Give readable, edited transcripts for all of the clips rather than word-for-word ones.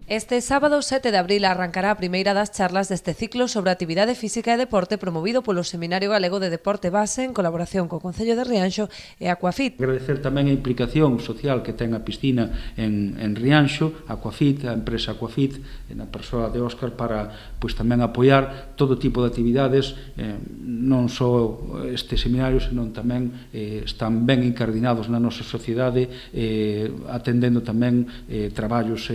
Este sábado 7 de abril arrancará a primeira das charlas deste ciclo sobre actividade física e deporte promovido polo Seminario Galego de Deporte Base en colaboración co Concello de Rianxo e Aquafit. Agradecer tamén a implicación social que ten a piscina en Rianxo, Aquafit, a empresa Aquafit, na persoa de Óscar, para tamén apoiar todo tipo de actividades, non só este seminario, senón tamén están ben incardinados na nosa sociedade, atendendo tamén traballos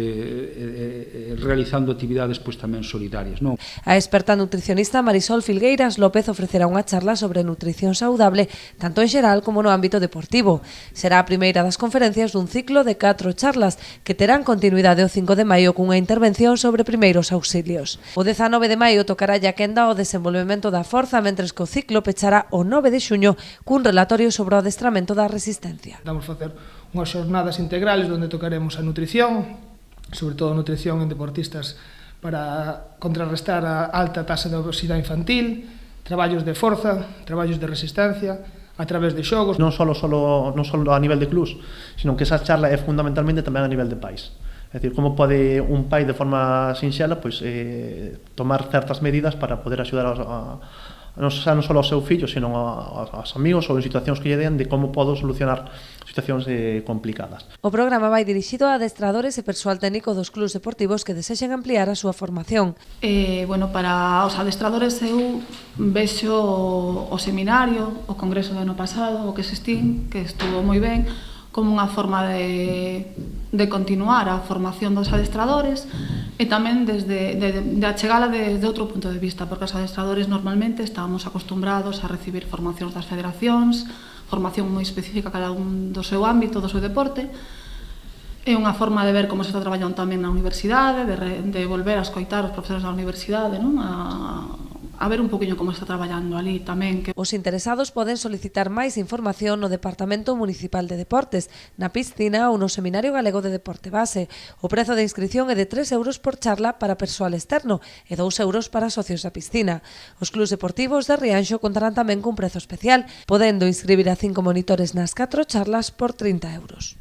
realizando actividades tamén solidarias, non? A experta nutricionista Marisol Filgueiras López ofrecerá unha charla sobre nutrición saudable tanto en xeral como no ámbito deportivo. Será a primeira das conferencias dun ciclo de 4 charlas que terán continuidade o 5 de maio cunha intervención sobre primeiros auxilios. O 19 de maio tocará a quenda o desenvolvemento da forza, mentres que o ciclo pechará o 9 de xuño cun relatorio sobre o adestramento da resistencia. Vamos a facer unhas xornadas integrales onde tocaremos a nutrición, sobre todo nutrición en deportistas para contrarrestar a alta taxa de obesidade infantil, traballos de forza, traballos de resistencia, a través de xogos. Non só a nivel de clubs, sino que esa charla é fundamentalmente tamén a nivel de pais. É dicir, como pode un pai de forma sinxela tomar certas medidas para poder axudar non só ao seu fillo, sino aos amigos ou en situacións que lle den de como podo solucionar situacións complicadas. O programa vai dirixido a adestradores e persoal técnico dos clubs deportivos que desexen ampliar a súa formación. Para os adestradores eu vexo o seminario, o congreso do ano pasado, o que existín, que estuvo moi ben, como unha forma de continuar a formación dos adestradores e tamén de achegala desde outro punto de vista, porque os adestradores normalmente estábamos acostumbrados a recibir formacións das federacións, formación moi específica cada un do seu ámbito, do seu deporte. É unha forma de ver como se está traballando tamén na universidade, de volver a escoitar os profesores da universidade, non? A ver un poquinho como está traballando ali tamén. Os interesados poden solicitar máis información no Departamento Municipal de Deportes, na piscina ou no Seminario Galego de Deporte Base. O prezo de inscripción é de 3 euros por charla para persoal externo e 2 euros para socios da piscina. Os clubs deportivos de Rianxo contarán tamén cun prezo especial, podendo inscribir a 5 monitores nas 4 charlas por 30 euros.